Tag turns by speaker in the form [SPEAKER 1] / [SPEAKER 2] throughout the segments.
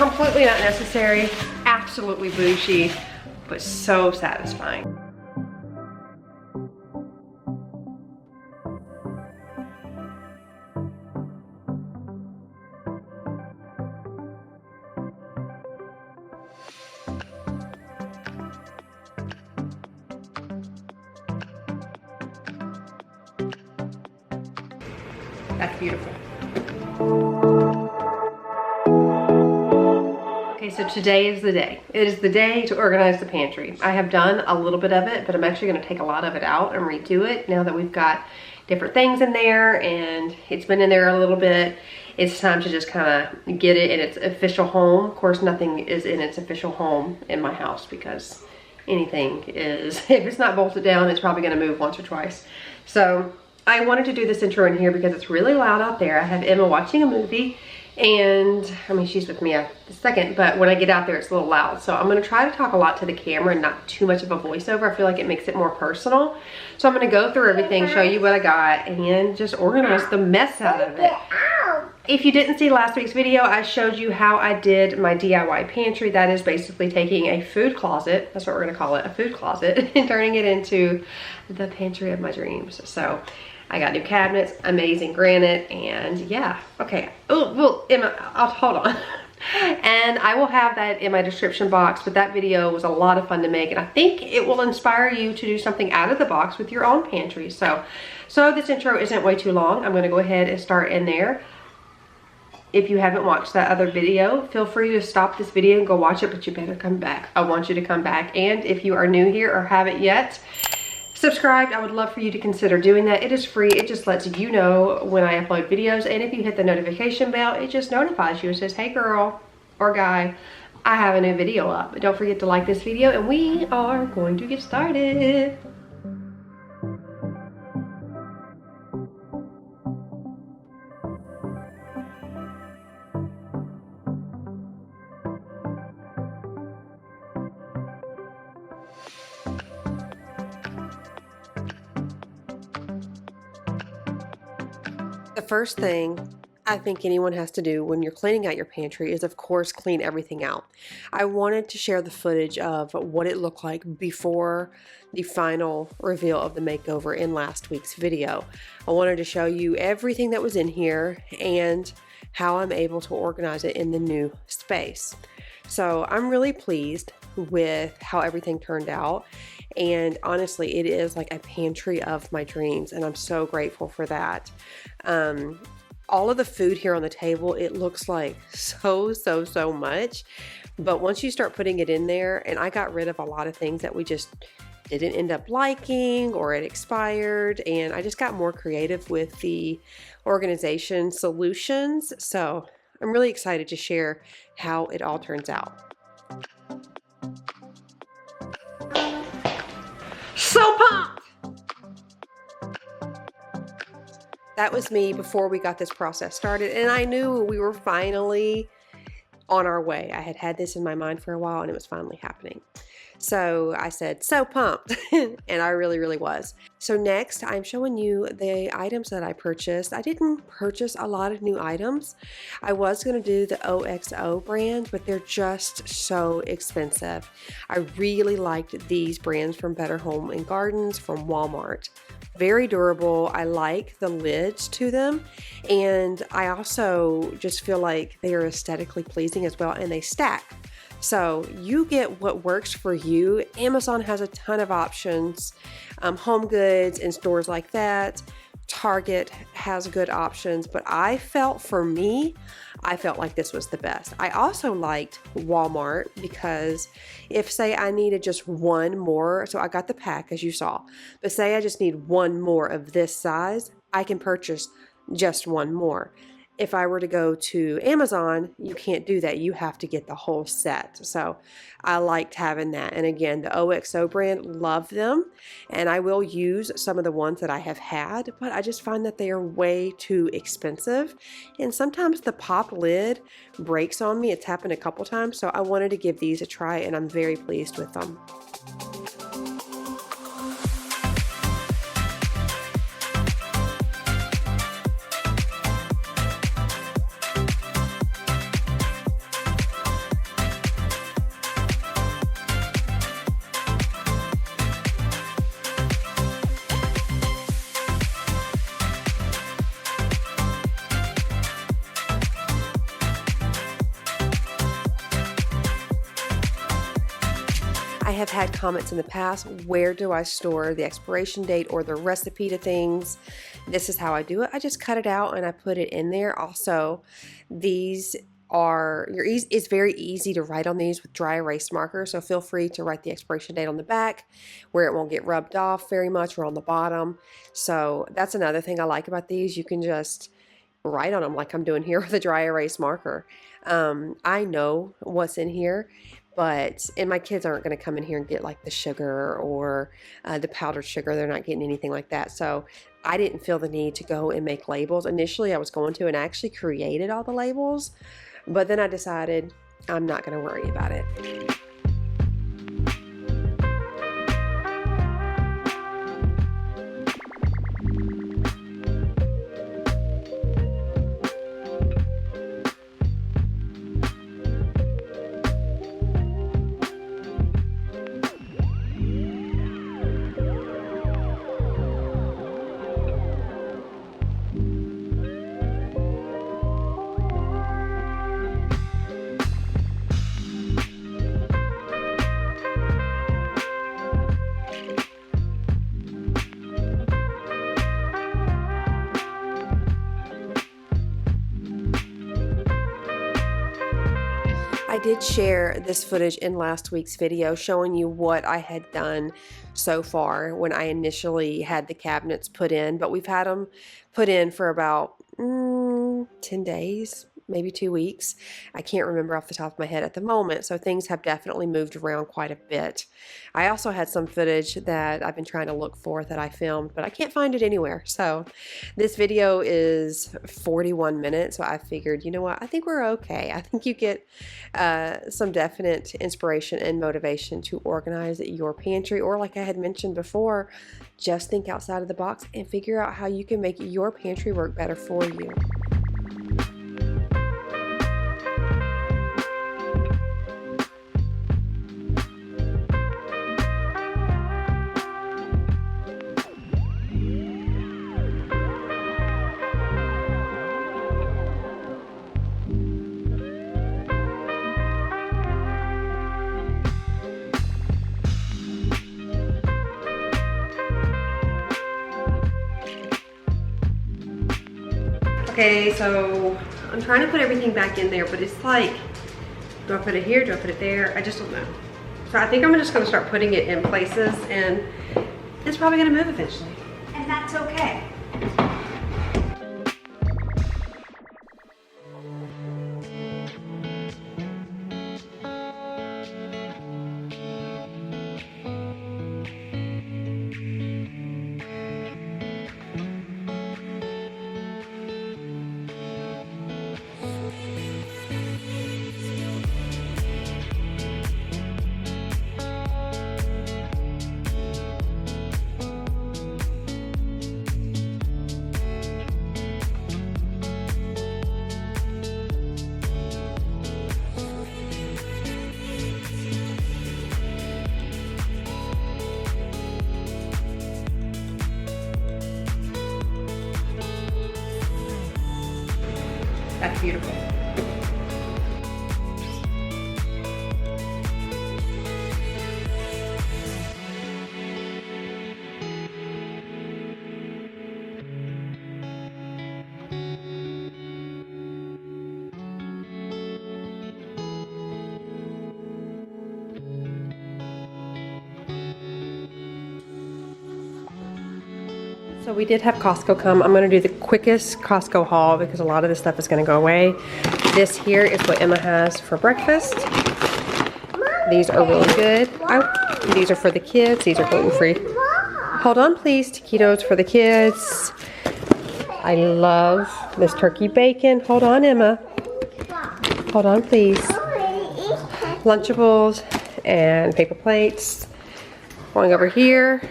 [SPEAKER 1] completely not necessary, absolutely bougie, but so satisfying. That's beautiful. Okay, so today is the day. It is the day to organize the pantry. I have done a little bit of it, but I'm actually gonna take a lot of it out and redo it now that we've got different things in there and it's been in there a little bit. It's time to just kind of get it in its official home. Of course, nothing is in its official home in my house because anything is, if it's not bolted down, it's probably gonna move once or twice. So I wanted to do this intro in here because it's really loud out there. I have Emma watching a movie and I mean, she's with me a second, but when I get out there, it's a little loud. So I'm gonna try to talk a lot to the camera and not too much of a voiceover. I feel like it makes it more personal. So I'm gonna go through everything, show you what I got, and just organize the mess out of it. If you didn't see last week's video, I showed you how I did my DIY pantry. That is basically taking a food closet, that's what we're gonna call it, a food closet, and turning it into the pantry of my dreams. So I got new cabinets, amazing granite, and yeah, okay. Oh, well, Emma, hold on. And I will have that in my description box, but that video was a lot of fun to make, and I think it will inspire you to do something out of the box with your own pantry. So this intro isn't way too long. I'm gonna go ahead and start in there. If you haven't watched that other video, feel free to stop this video and go watch it, but you better come back. I want you to come back. And if you are new here or haven't yet, subscribed, I would love for you to consider doing that. It is free. It just lets you know when I upload videos. And if you hit the notification bell, it just notifies you. It says, hey girl or guy, I have a new video up. But don't forget to like this video and we are going to get started. The first thing I think anyone has to do when you're cleaning out your pantry is, of course, clean everything out. I wanted to share the footage of what it looked like before the final reveal of the makeover in last week's video. I wanted to show you everything that was in here and how I'm able to organize it in the new space. So I'm really pleased with how everything turned out. And honestly, it is like a pantry of my dreams, and I'm so grateful for that. All of the food here on the table, it looks like so much. But once you start putting it in there, and I got rid of a lot of things that we just didn't end up liking or it expired, and I just got more creative with the organization solutions. So I'm really excited to share how it all turns out. So pumped! That was me before we got this process started, and I knew we were finally on our way. I had had this in my mind for a while and it was finally happening. So I said, so pumped, and I really was. So next, I'm showing you the items that I purchased. I didn't purchase a lot of new items. I was gonna do the OXO brand, but they're just so expensive. I really liked these brands from Better Home and Gardens from Walmart. Very durable. I like the lids to them, and I also just feel like they are aesthetically pleasing as well, and they stack. So you get what works for you. Amazon has a ton of options, Home Goods and stores like that. Target has good options, but I felt like this was the best. I also liked Walmart because if, say, I needed just one more, so I got the pack as you saw, but say I just need one more of this size, I can purchase just one more. If I were to go to Amazon, you can't do that. You have to get the whole set. So I liked having that. And again, the OXO brand, love them. And I will use some of the ones that I have had, but I just find that they are way too expensive. And sometimes the pop lid breaks on me. It's happened a couple times. So I wanted to give these a try, and I'm very pleased with them. I have had comments in the past, where do I store the expiration date or the recipe to things? This is how I do it. I just cut it out and I put it in there. Also, these are, it's very easy to write on these with dry erase marker, so feel free to write the expiration date on the back where it won't get rubbed off very much, or on the bottom. So that's another thing I like about these. You can just write on them like I'm doing here with a dry erase marker. I know what's in here, and my kids aren't going to come in here and get like the sugar or the powdered sugar. They're not getting anything like that. So I didn't feel the need to go and make labels. Initially I was going to, and I actually created all the labels, but then I decided I'm not going to worry about it. I did share this footage in last week's video showing you what I had done so far when I initially had the cabinets put in, but we've had them put in for about 10 days, maybe 2 weeks. I can't remember off the top of my head at the moment, so things have definitely moved around quite a bit. I also had some footage that I've been trying to look for that I filmed, but I can't find it anywhere. So this video is 41 minutes, so I figured, you know what, I think we're okay. I think you get some definite inspiration and motivation to organize your pantry, or like I had mentioned before, just think outside of the box and figure out how you can make your pantry work better for you. Okay, so I'm trying to put everything back in there, but it's like, do I put it here? Do I put it there? I just don't know. So I think I'm just gonna start putting it in places, and it's probably gonna move eventually. And that's okay. That's beautiful. So we did have Costco come. I'm going to do the quickest Costco haul because a lot of this stuff is going to go away. This here is what Emma has for breakfast. These are really good. These are for the kids. These are gluten-free. Hold on, please. Taquitos for the kids. I love this turkey bacon. Hold on, Emma. Hold on, please. Lunchables and paper plates. Going over here.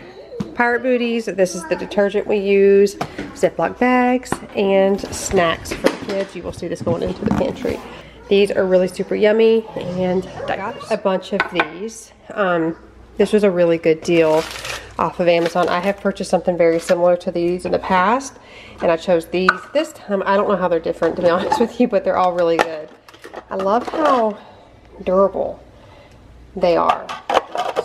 [SPEAKER 1] Pirate Booties. This is the detergent we use. Ziploc bags and snacks for the kids. You will see this going into the pantry. These are really super yummy, and I got a bunch of these. This was a really good deal off of Amazon. I have purchased something very similar to these in the past, and I chose these. This time, I don't know how they're different, to be honest with you, but they're all really good. I love how durable they are.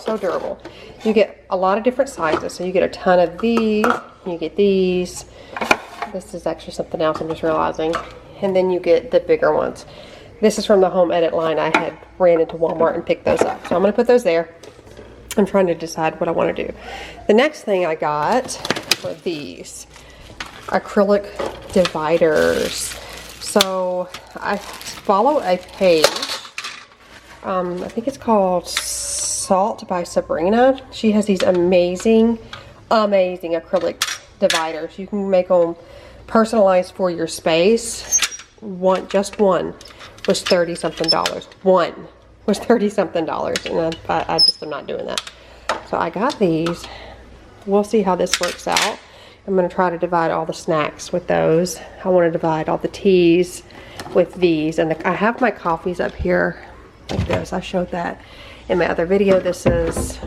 [SPEAKER 1] so durable. You get a lot of different sizes. So you get a ton of these. You get these. This is actually something else I'm just realizing. And then you get the bigger ones. This is from the home edit line. I had ran into Walmart and picked those up. So I'm going to put those there. I'm trying to decide what I want to do. The next thing I got were these acrylic dividers. So I follow a page. I think it's called Salt by Sabrina. She has these amazing acrylic dividers. You can make them personalized for your space. Just one was $30-something. One was $30-something, and I just am not doing that. So I got these. We'll see how this works out. I'm going to try to divide all the snacks with those. I want to divide all the teas with these, and I have my coffees up here like this. I showed that in my other video. This is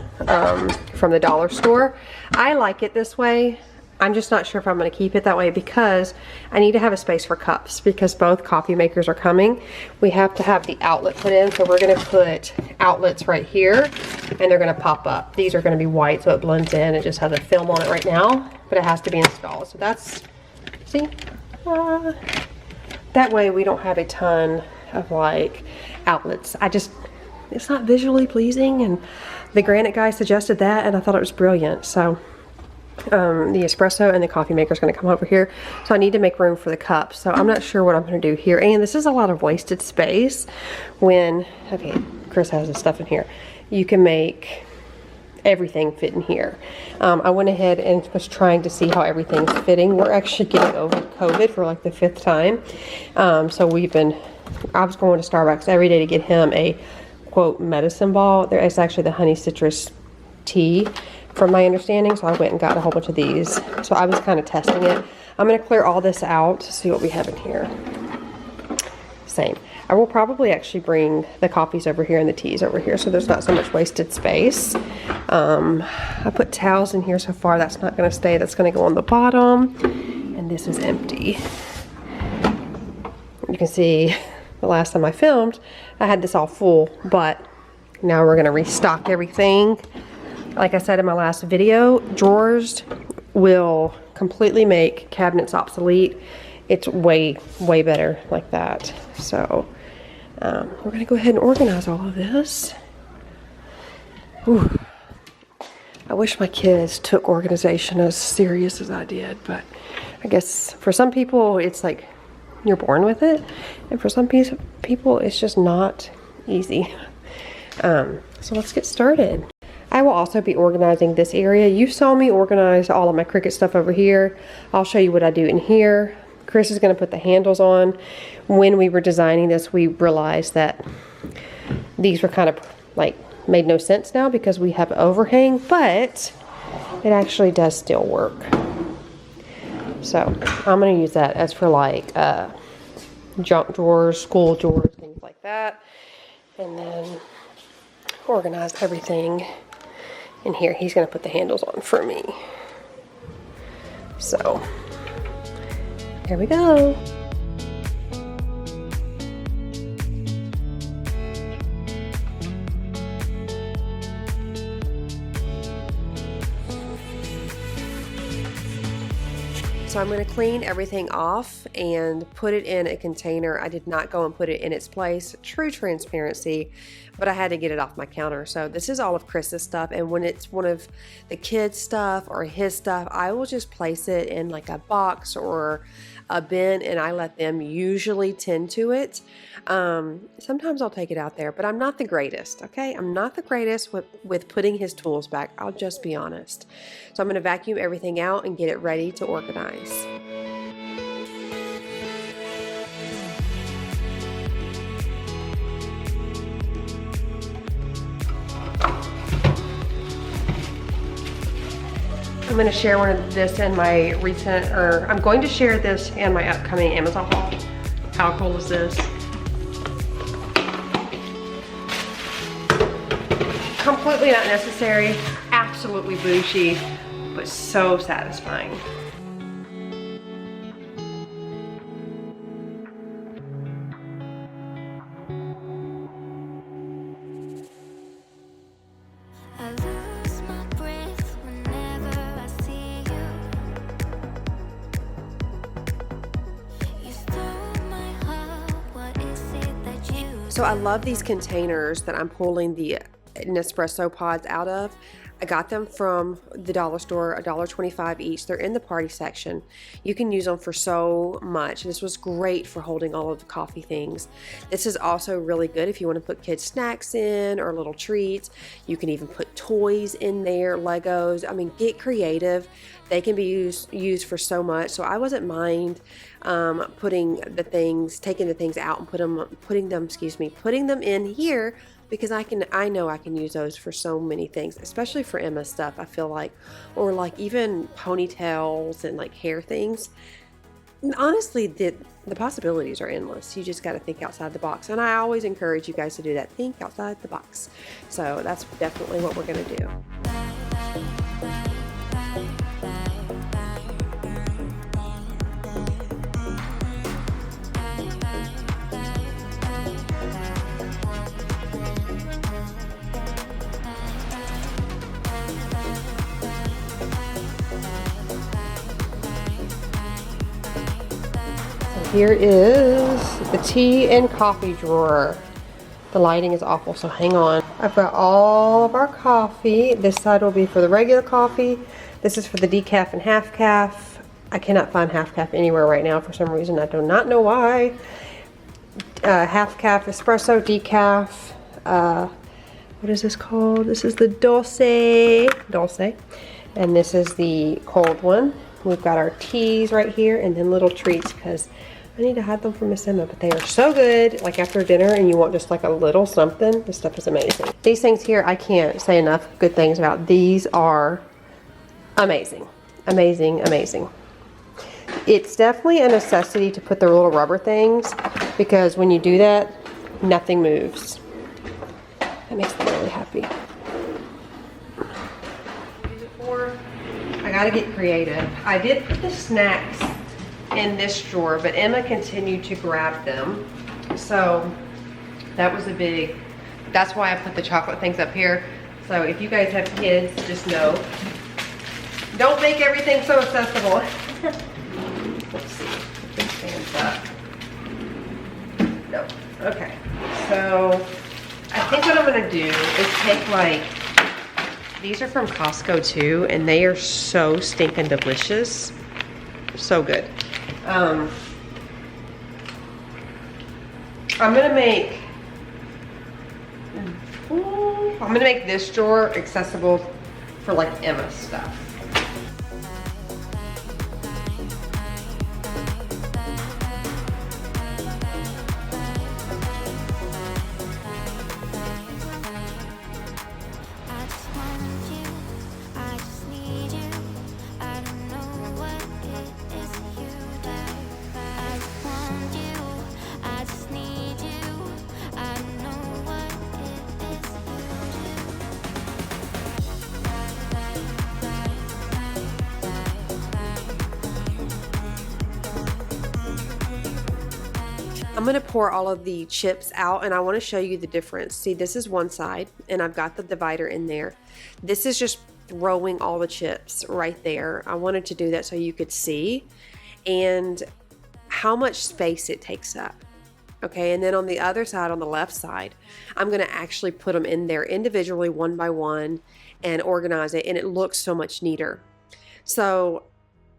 [SPEAKER 1] from the dollar store. I like it this way. I'm just not sure if I'm going to keep it that way because I need to have a space for cups because both coffee makers are coming. We have to have the outlet put in, so we're going to put outlets right here and they're going to pop up. These are going to be white so it blends in. It just has a film on it right now, but it has to be installed. So that's, see, that way we don't have a ton of like outlets. It's not visually pleasing, and the granite guy suggested that and I thought it was brilliant. So the espresso and the coffee maker is going to come over here, so I need to make room for the cups. So I'm not sure what I'm going to do here, and this is a lot of wasted space when, okay, Chris has his stuff in here. You can make everything fit in here. I went ahead and was trying to see how everything's fitting. We're actually getting over COVID for like the 5th time. So I was going to Starbucks every day to get him a quote medicine ball. It's actually the honey citrus tea from my understanding, so I went and got a whole bunch of these. So I was kind of testing it. I'm going to clear all this out to see what we have in here. Same. I will probably actually bring the coffees over here and the teas over here so there's not so much wasted space. I put towels in here so far. That's not going to stay. That's going to go on the bottom. And this is empty. You can see the last time I filmed, I had this all full, but now we're going to restock everything. Like I said in my last video, drawers will completely make cabinets obsolete. It's way better like that. So we're going to go ahead and organize all of this. Ooh. I wish my kids took organization as serious as I did, but I guess for some people it's like you're born with it, and for some people it's just not easy. So let's get started. I will also be organizing this area. You saw me organize all of my Cricut stuff over here. I'll show you what I do in here. Chris is going to put the handles on. When we were designing this, we realized that these were kind of like made no sense now because we have overhang, but it actually does still work. So I'm going to use that as for like junk drawers, school drawers, things like that. And then organize everything in here. He's going to put the handles on for me. So here we go. So I'm going to clean everything off and put it in a container. I did not go and put it in its place. True transparency, but I had to get it off my counter. So this is all of Chris's stuff, and when it's one of the kids' stuff or his stuff, I will just place it in like a box or a bin, and I let them usually tend to it. Sometimes I'll take it out there, but I'm not the greatest, okay? I'm not the greatest with putting his tools back. I'll just be honest. So I'm going to vacuum everything out and get it ready to organize. I'm going to share one of this in my I'm going to share this in my upcoming Amazon haul. How cool is this? Completely not necessary, absolutely bougie, but so satisfying.
[SPEAKER 2] I've
[SPEAKER 1] So I love these containers that I'm pulling the Nespresso pods out of. I got them from the dollar store, $1.25 each. They're in the party section. You can use them for so much. This was great for holding all of the coffee things. This is also really good if you want to put kids snacks in or little treats. You can even put toys in there, Legos. I mean, get creative. They can be used for so much. So I wasn't mind taking the things out and putting them in here, because I know I can use those for so many things, especially for Emma's stuff, I feel like, or like even ponytails and like hair things. And honestly, the possibilities are endless. You just got to think outside the box. And I always encourage you guys to do that. Think outside the box. So that's definitely what we're going to do. Here is the tea and coffee drawer. The lighting is awful, so hang on. I've got all of our coffee. This side will be for the regular coffee. This is for the decaf and half calf. I cannot find half calf anywhere right now for some reason. I do not know why. Half calf espresso, decaf. What is this called? This is the dulce. And this is the cold one. We've got our teas right here, and then little treats, because I need to hide them from Miss Emma, but they are so good. Like after dinner and you want just like a little something, this stuff is amazing. These things here, I can't say enough good things about. These are amazing, amazing, amazing. It's definitely a necessity to put the little rubber things, because when you do that, nothing moves. That makes me really happy. Use it for, I gotta get creative. I did put the snacks in this drawer, but Emma continued to grab them. So that was that's why I put the chocolate things up here. So if you guys have kids, just know, don't make everything so accessible. Let's see if this stands up. No, okay. So I think what I'm gonna do is take like, these are from Costco too, and they are so stinking delicious. So good. I'm gonna make this drawer accessible for like Emma's stuff. I'm gonna pour all of the chips out, and I wanna show you the difference. See, this is one side, and I've got the divider in there. This is just throwing all the chips right there. I wanted to do that so you could see, and how much space it takes up. Okay, and then on the other side, on the left side, I'm gonna actually put them in there individually, one by one, and organize it, and it looks so much neater. So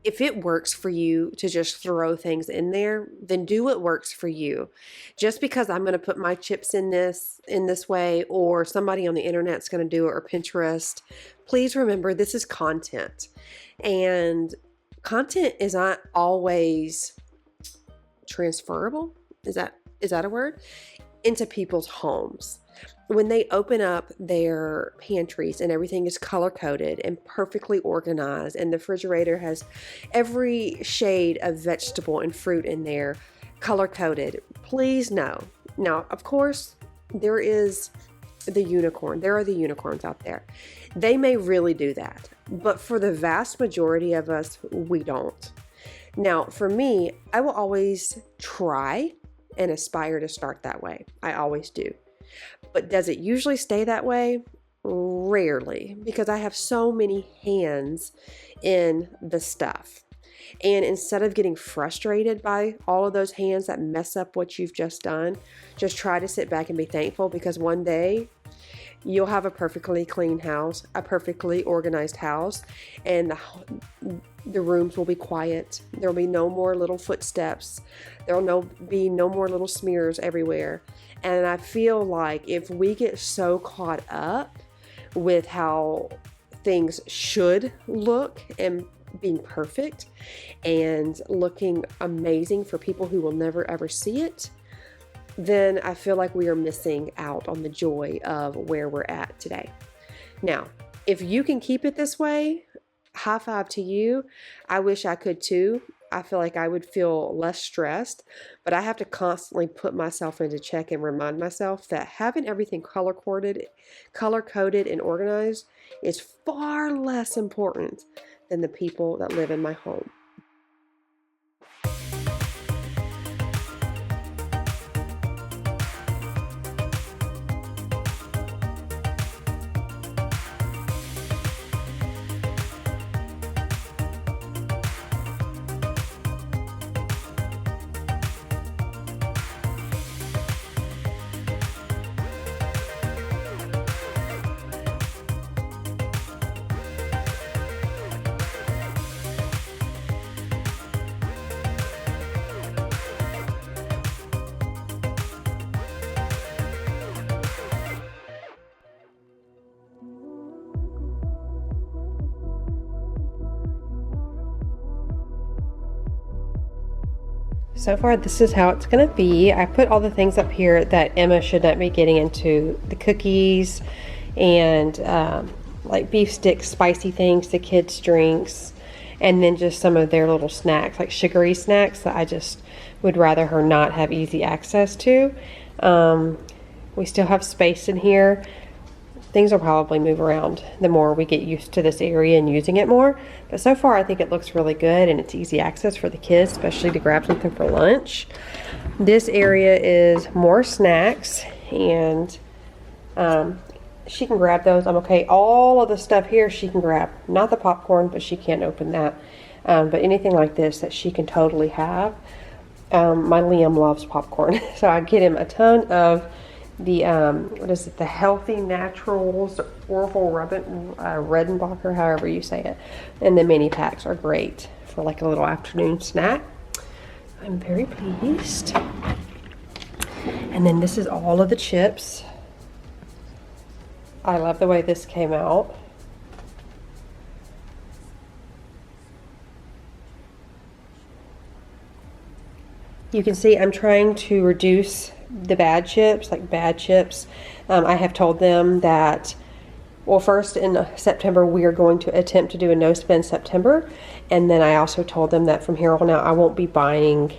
[SPEAKER 1] if it works for you to just throw things in there, then do what works for you. Just because I'm going to put my chips in this way, or somebody on the internet's going to do it, or Pinterest, please remember this is content. And content is not always transferable. Is that a word? Into people's homes. When they open up their pantries and everything is color-coded and perfectly organized, and the refrigerator has every shade of vegetable and fruit in there, color-coded, please know. Now, of course, there is the unicorn. There are the unicorns out there. They may really do that, but for the vast majority of us, we don't. Now, for me, I will always try and aspire to start that way. I always do. But does it usually stay that way? Rarely, because I have so many hands in the stuff.
[SPEAKER 2] And instead of getting frustrated by all of those hands that mess up what you've just done, just try to sit back and be thankful, because one day you'll have a perfectly clean house, a perfectly organized house, and the rooms will be quiet. There'll be no more little footsteps. There'll be no more little smears everywhere. And I feel like if we get so caught up with how things should look and being perfect and looking amazing for people who will never ever see it, then I feel like we are missing out on the joy of where we're at today. Now, if you can keep it this way, high five to you. I wish I could too. I feel like I would feel less stressed, but I have to constantly put myself into check and remind myself that having everything color-coded, and organized is far less important than the people that live in my home. So far, this is how it's going to be. I put all the things up here that Emma should not be getting into: the cookies and like beef sticks, spicy things, the kids' drinks, and then just some of their little snacks, like sugary snacks that I just would rather her not have easy access to. We still have space in here. Things will probably move around the more we get used to this area and using it more. But so far, I think it looks really good, and it's easy access for the kids, especially to grab something for lunch. This area is more snacks, and she can grab those. I'm okay. All of the stuff here she can grab. Not the popcorn, but she can't open that. But anything like this that she can totally have. My Liam loves popcorn, so I get him a ton of the what is it, the Healthy Naturals Orville Redenbacher, however you say it, and the mini packs are great for like a little afternoon snack. I'm very pleased. And then this is all of the chips. I love the way this came out. You can see I'm trying to reduce the bad chips, like bad chips. I have told them that, well, first in September we are going to attempt to do a no spend September, and then I also told them that from here on out I won't be buying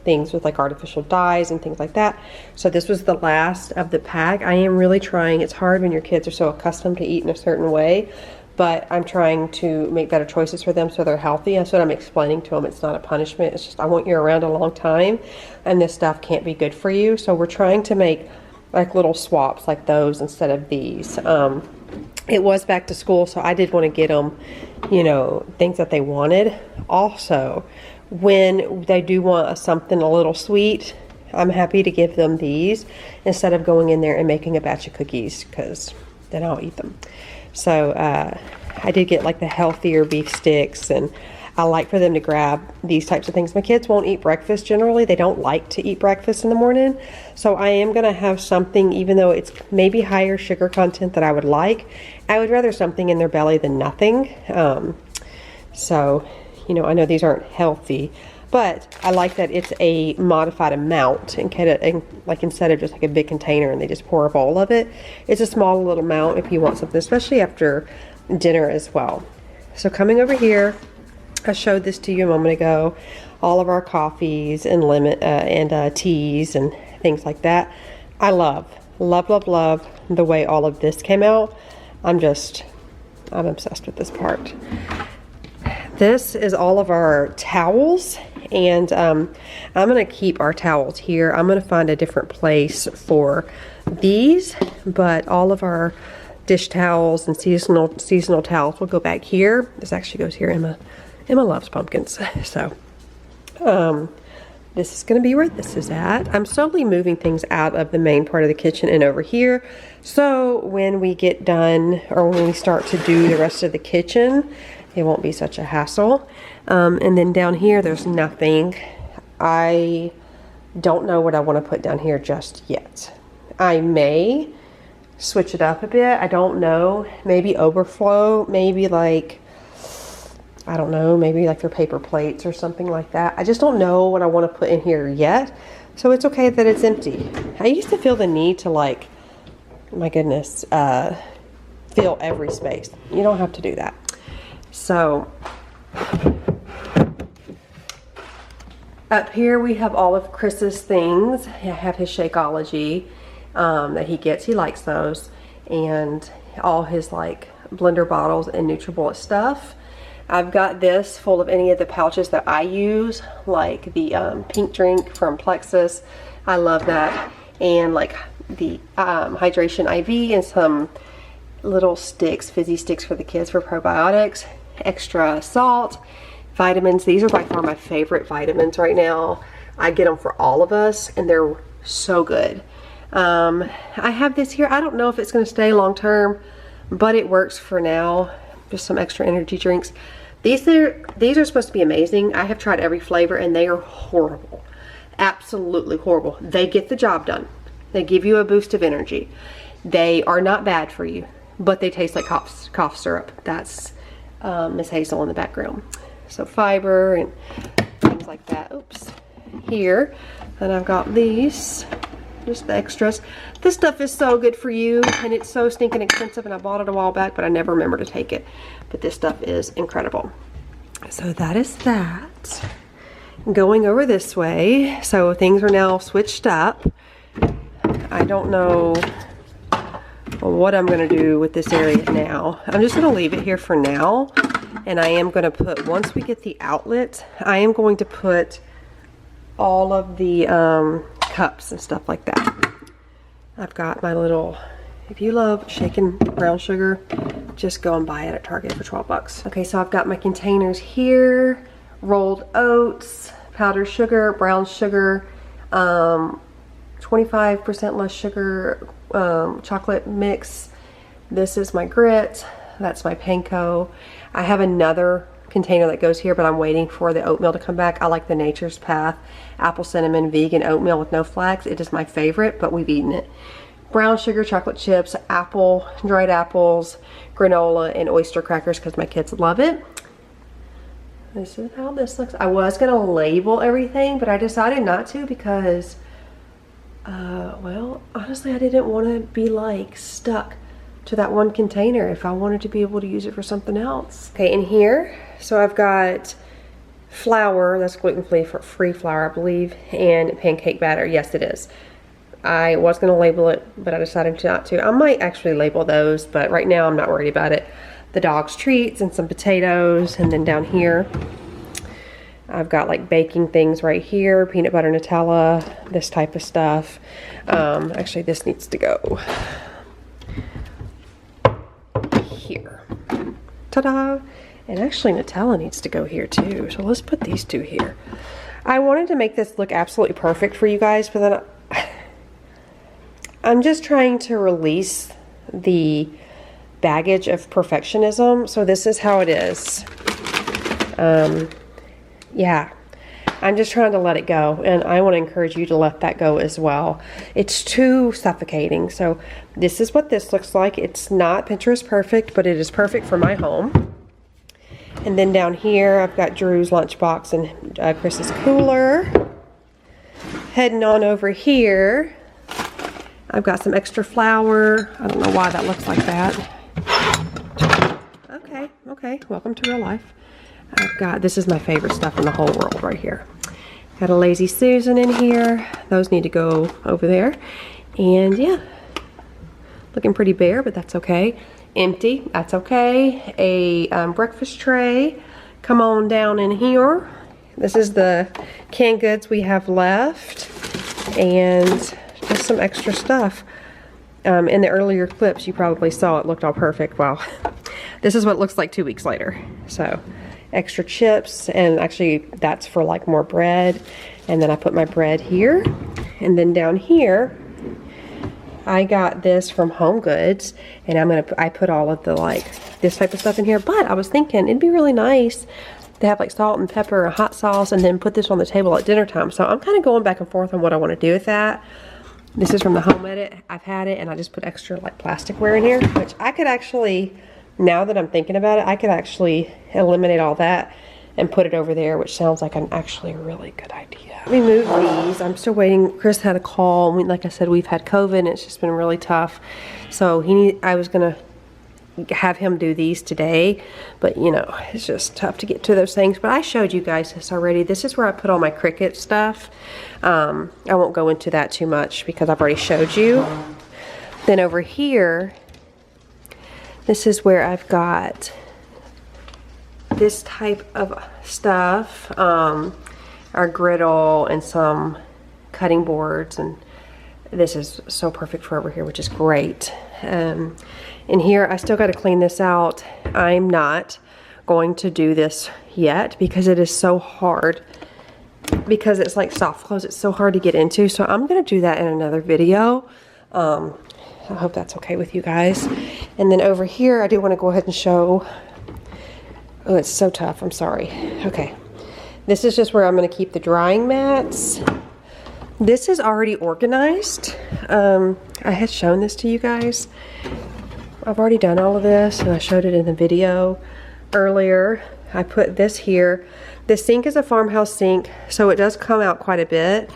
[SPEAKER 2] things with like artificial dyes and things like that. So this was the last of the pack. I am really trying. It's hard when your kids are so accustomed to eating a certain way, but I'm trying to make better choices for them so they're healthy. That's what I'm explaining to them. It's not a punishment. It's just I want you around a long time, and this stuff can't be good for you. So we're trying to make like little swaps like those instead of these. It was back to school, so I did want to get them, you know, things that they wanted. Also, when they do want something a little sweet, I'm happy to give them these instead of going in there and making a batch of cookies, because then I'll eat them. So I did get like the healthier beef sticks, and I like for them to grab these types of things. My kids won't eat breakfast generally. They don't like to eat breakfast in the morning. So I am going to have something, even though it's maybe higher sugar content that I would like. I would rather something in their belly than nothing. So, you know, I know these aren't healthy, but I like that it's a modified amount, and like instead of just like a big container and they just pour a bowl of it, it's a small little amount if you want something, especially after dinner as well. So coming over here, I showed this to you a moment ago, all of our coffees and teas and things like that. I love the way all of this came out. I'm obsessed with this part. This is all of our towels, and I'm going to keep our towels here. I'm going to find a different place for these, but all of our dish towels and seasonal towels will go back here. This actually goes here, Emma. Emma loves pumpkins. So, this is going to be where this is at. I'm slowly moving things out of the main part of the kitchen and over here. So when we get done, or when we start to do the rest of the kitchen, it won't be such a hassle. And then down here, there's nothing. I don't know what I want to put down here just yet. I may switch it up a bit. I don't know. Maybe overflow. Maybe like, I don't know, maybe like their paper plates or something like that. I just don't know what I want to put in here yet. So it's okay that it's empty. I used to feel the need to, like, my goodness, fill every space. You don't have to do that. So up here we have all of Chris's things. I have his Shakeology that he gets. He likes those. And all his, like, blender bottles and NutriBullet stuff. I've got this full of any of the pouches that I use, like the pink drink from Plexus. I love that. And like the hydration IV and some little sticks, fizzy sticks for the kids for probiotics, extra salt, vitamins. These are by far my favorite vitamins right now. I get them for all of us and they're so good. I have this here. I don't know if it's going to stay long term, but it works for now. Just some extra energy drinks. These are supposed to be amazing. I have tried every flavor and they are horrible. Absolutely horrible. They get the job done. They give you a boost of energy. They are not bad for you, but they taste like cough syrup. That's Miss Hazel in the background. So fiber and things like that. Oops. Here. And I've got these. Just the extras. This stuff is so good for you and it's so stinking expensive, and I bought it a while back but I never remember to take it. But this stuff is incredible. So that is that. Going over this way. So things are now switched up. I don't know what I'm going to do with this area now. I'm just going to leave it here for now. And I am going to put, once we get the outlet, I am going to put all of the cups and stuff like that. I've got my little, if you love shaken brown sugar, just go and buy it at Target for 12 bucks. Okay, so I've got my containers here, rolled oats, powdered sugar, brown sugar, 25% less sugar, chocolate mix. This is my grit, that's my panko. I have another container that goes here, but I'm waiting for the oatmeal to come back. I like the Nature's Path apple cinnamon vegan oatmeal with no flax. It is my favorite, but we've eaten it. Brown sugar, chocolate chips, apple, dried apples, granola, and oyster crackers because my kids love it. This is how this looks. I was going to label everything, but I decided not to because, well, honestly, I didn't want to be like stuck to that one container if I wanted to be able to use it for something else. Okay, in here, so I've got flour, that's gluten-free flour, I believe, and pancake batter. Yes, it is. I was going to label it, but I decided not to. I might actually label those, but right now I'm not worried about it. The dog's treats and some potatoes, and then down here, I've got like baking things right here, peanut butter Nutella, this type of stuff. Actually, this needs to go here. Ta-da! And actually Nutella needs to go here too. So let's put these two here. I wanted to make this look absolutely perfect for you guys, but then I'm just trying to release the baggage of perfectionism. So this is how it is. Yeah. I'm just trying to let it go, and I want to encourage you to let that go as well. It's too suffocating. So this is what this looks like. It's not Pinterest perfect, but it is perfect for my home. And then down here, I've got Drew's lunchbox and Chris's cooler. Heading on over here, I've got some extra flour. I don't know why that looks like that. Okay, welcome to real life. I've got, this is my favorite stuff in the whole world right here. Got a Lazy Susan in here. Those need to go over there. And yeah, looking pretty bare, but that's okay. Empty, that's okay. A breakfast tray. Come on down in here. This is the canned goods we have left. And just some extra stuff. In the earlier clips, you probably saw it looked all perfect. Well, this is what it looks like 2 weeks later. So, extra chips, and actually that's for like more bread. And then I put my bread here, and then down here I got this from Home Goods, and I put all of the like this type of stuff in here. But I was thinking it'd be really nice to have like salt and pepper and hot sauce, and then put this on the table at dinner time. So I'm kind of going back and forth on what I want to do with that. This is from the Home Edit. I've had it, and I just put extra like plasticware in here, which I could actually, now that I'm thinking about it, I could actually eliminate all that and put it over there, which sounds like an actually a really good idea. We moved these. I'm still waiting. Chris had a call. Like I said, we've had COVID, and it's just been really tough. So I was gonna have him do these today, but you know, it's just tough to get to those things. But I showed you guys this already. This is where I put all my Cricut stuff. I won't go into that too much because I've already showed you. Then over here, this is where I've got this type of stuff, our griddle and some cutting boards, and this is so perfect for over here, which is great. In here, I still got to clean this out. I'm not going to do this yet because it is so hard, because it's like soft close. It's so hard to get into, so I'm going to do that in another video. I hope that's okay with you guys. And then over here, I do want to go ahead and show. Oh, it's so tough. I'm sorry. Okay. This is just where I'm going to keep the drying mats. This is already organized. I had shown this to you guys. I've already done all of this, and I showed it in the video earlier. I put this here. The sink is a farmhouse sink, so it does come out quite a bit.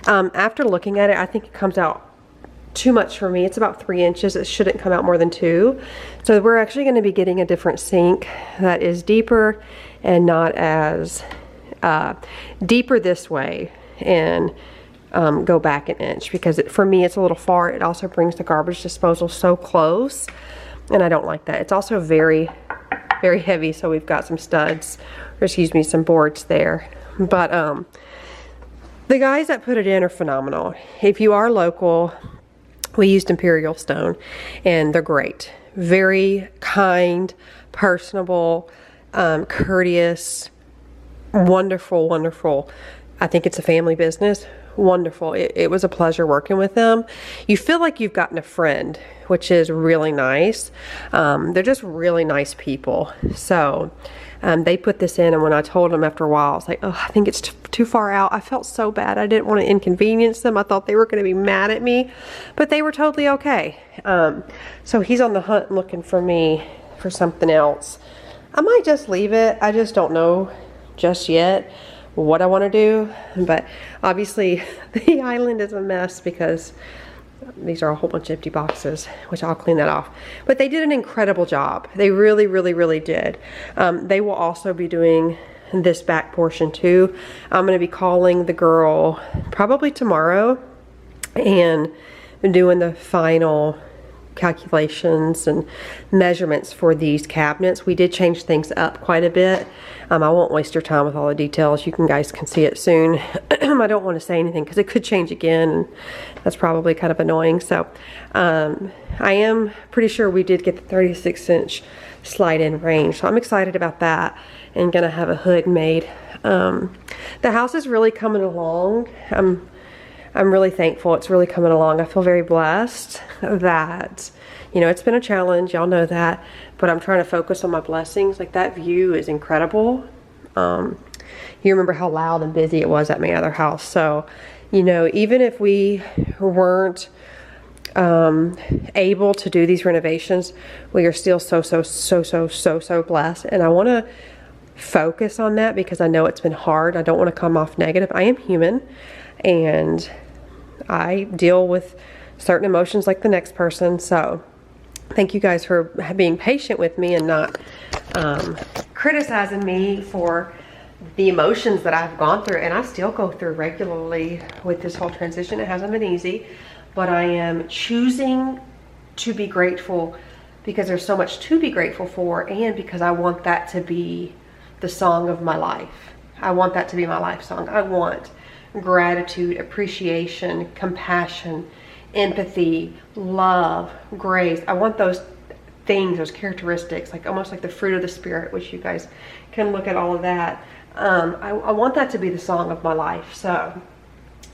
[SPEAKER 2] After looking at it, I think it comes out too much for me. It's about 3 inches. It shouldn't come out more than 2. So we're actually going to be getting a different sink that is deeper and not as deeper this way, and go back an inch, because for me it's a little far. It also brings the garbage disposal so close, and I don't like that. It's also very, very heavy, so we've got some studs, or excuse me, some boards there. But the guys that put it in are phenomenal. If you are local, we used Imperial Stone, and they're great. Very kind, personable, courteous, wonderful, wonderful. I think it's a family business. Wonderful. It was a pleasure working with them. You feel like you've gotten a friend, which is really nice. They're just really nice people. So they put this in, and when I told them after a while, I was like, oh, I think it's too far out. I felt so bad. I didn't want to inconvenience them. I thought they were going to be mad at me, but they were totally okay. So he's on the hunt looking for me for something else. I might just leave it. I just don't know just yet what I want to do, but obviously the island is a mess because these are a whole bunch of empty boxes, which I'll clean that off. But they did an incredible job. They really, really, really did. They will also be doing this back portion too. I'm going to be calling the girl probably tomorrow and doing the final calculations and measurements for these cabinets. We did change things up quite a bit. I won't waste your time with all the details. You guys can see it soon. I don't want to say anything because it could change again, and that's probably kind of annoying. So I am pretty sure we did get the 36-inch slide-in range, so I'm excited about that, and gonna have a hood made. The house is really coming along. I'm really thankful it's really coming along. I feel very blessed that, you know, it's been a challenge, y'all know that, but I'm trying to focus on my blessings. Like, that view is incredible. You remember how loud and busy it was at my other house. So, you know, even if we weren't able to do these renovations, we are still so blessed. And I want to focus on that because I know it's been hard. I don't want to come off negative. I am human, and I deal with certain emotions like the next person. So thank you guys for being patient with me and not criticizing me for the emotions that I've gone through, and I still go through regularly with this whole transition. It hasn't been easy, but I am choosing to be grateful because there's so much to be grateful for, and because I want that to be the song of my life. I want that to be my life song. I want gratitude, appreciation, compassion, empathy, love, grace. I want those things, those characteristics, like almost like the fruit of the Spirit, which you guys can look at all of that. I want that to be the song of my life. So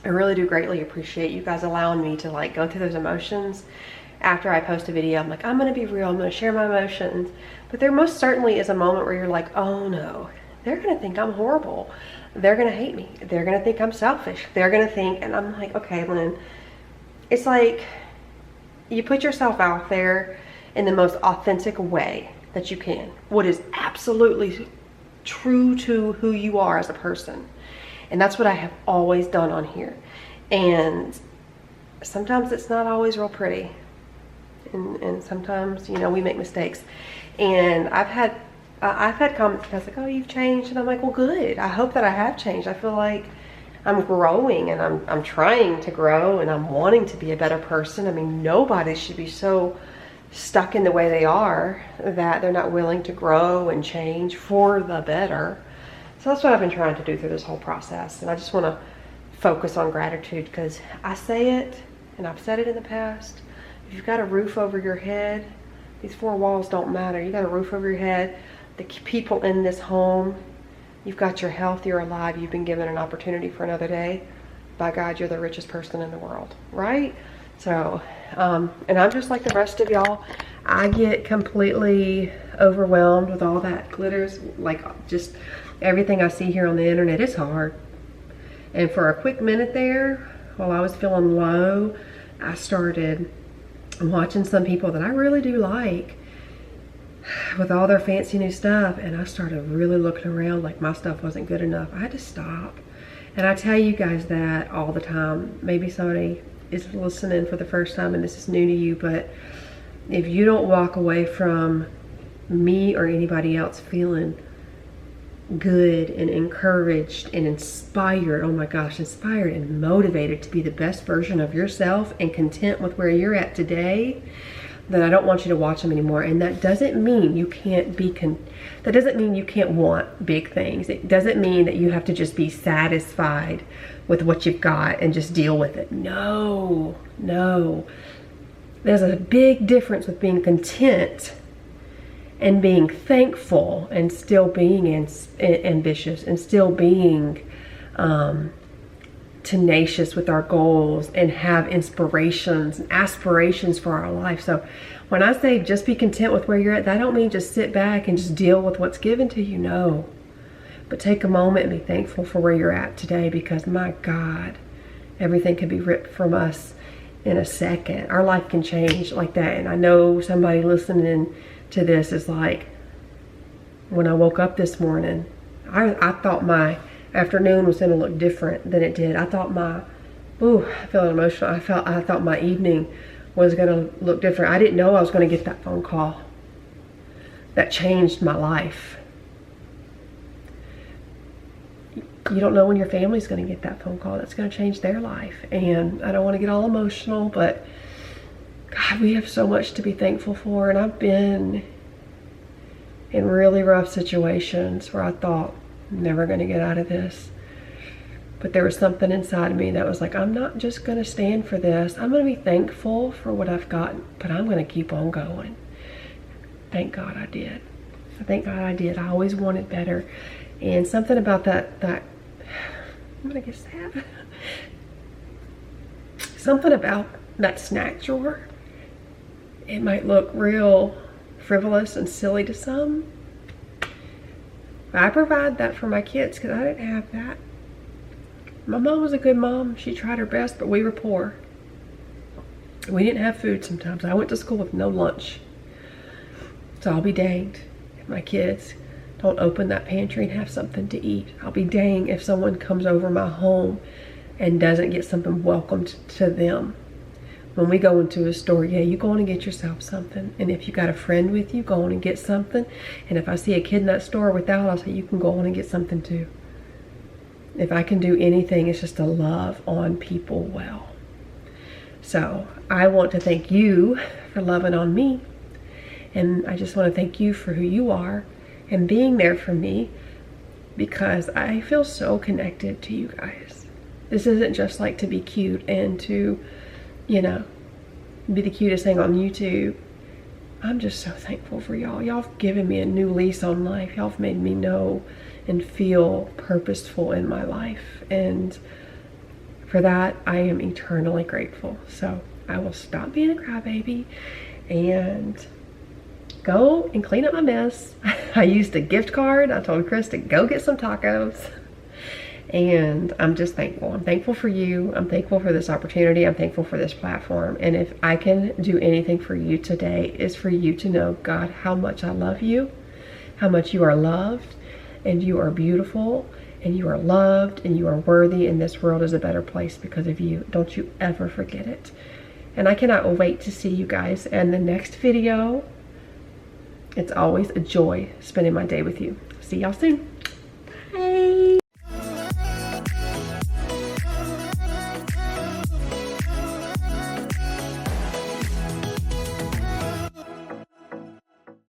[SPEAKER 2] I really do greatly appreciate you guys allowing me to like go through those emotions. After I post a video, I'm like, I'm gonna be real, I'm gonna share my emotions. But there most certainly is a moment where you're like, oh no, they're gonna think I'm horrible. They're gonna hate me. They're gonna think I'm selfish. They're gonna think, and I'm like, okay, Lynn, it's like you put yourself out there in the most authentic way that you can. What is absolutely true to who you are as a person. And that's what I have always done on here. And sometimes it's not always real pretty. And sometimes, you know, we make mistakes. And I've had comments that's like, oh, you've changed. And I'm like, well, good. I hope that I have changed. I feel like I'm growing, and I'm trying to grow, and I'm wanting to be a better person. I mean, nobody should be so stuck in the way they are that they're not willing to grow and change for the better. So that's what I've been trying to do through this whole process. And I just want to focus on gratitude, because I say it, and I've said it in the past. If you've got a roof over your head, these four walls don't matter. You got a roof over your head, the people in this home, you've got your health, you're alive, you've been given an opportunity for another day. By God, you're the richest person in the world, right? So, and I'm just like the rest of y'all. I get completely overwhelmed with all that glitters, like just everything I see here on the internet is hard. And for a quick minute there, while I was feeling low, I started watching some people that I really do like with all their fancy new stuff, and I started really looking around like my stuff wasn't good enough. I had to stop. And I tell you guys that all the time. Maybe somebody is listening for the first time and this is new to you, but if you don't walk away from me or anybody else feeling good and encouraged and inspired, oh my gosh, inspired and motivated to be the best version of yourself and content with where you're at today, then I don't want you to watch them anymore. And that doesn't mean you can't be that doesn't mean you can't want big things. It doesn't mean that you have to just be satisfied with what you've got and just deal with it. No, no. There's a big difference with being content and being thankful and still being ambitious and still being tenacious with our goals and have inspirations and aspirations for our life. So when I say just be content with where you're at, I don't mean just sit back and just deal with what's given to you, no. But take a moment and be thankful for where you're at today, because my God, everything can be ripped from us in a second. Our life can change like that. And I know somebody listening to this is like, when I woke up this morning, I thought my afternoon was going to look different than it did. I thought I feeling emotional. I thought my evening was going to look different. I didn't know I was going to get that phone call that changed my life. You don't know when your family's going to get that phone call that's going to change their life. And I don't want to get all emotional, but God, we have so much to be thankful for. And I've been in really rough situations where I thought, I'm never going to get out of this. But there was something inside of me that was like, I'm not just going to stand for this. I'm going to be thankful for what I've gotten, but I'm going to keep on going. Thank God I did. Thank God I did. I always wanted better. And something about that I'm going to get sad. Something about that snack drawer. It might look real frivolous and silly to some. But I provide that for my kids because I didn't have that. My mom was a good mom. She tried her best, but we were poor. We didn't have food sometimes. I went to school with no lunch. So I'll be danged if my kids don't open that pantry and have something to eat. I'll be danged if someone comes over my home and doesn't get something welcomed to them. When we go into a store, yeah, you go on and get yourself something. And if you got a friend with you, go on and get something. And if I see a kid in that store without, I'll say, you can go on and get something too. If I can do anything, it's just to love on people well. So I want to thank you for loving on me. And I just want to thank you for who you are and being there for me, because I feel so connected to you guys. This isn't just like to be cute and to, you know, be the cutest thing on YouTube. I'm just so thankful for y'all. Y'all have given me a new lease on life. Y'all have made me know and feel purposeful in my life. And for that, I am eternally grateful. So I will stop being a crybaby and go and clean up my mess. I used a gift card. I told Chris to go get some tacos. And I'm just thankful. I'm thankful for you. I'm thankful for this opportunity. I'm thankful for this platform. And if I can do anything for you today, is for you to know, God, how much I love you, how much you are loved, and you are beautiful, and you are loved, and you are worthy, and this world is a better place because of you. Don't you ever forget it. And I cannot wait to see you guys in the next video. It's always a joy spending my day with you. See y'all soon.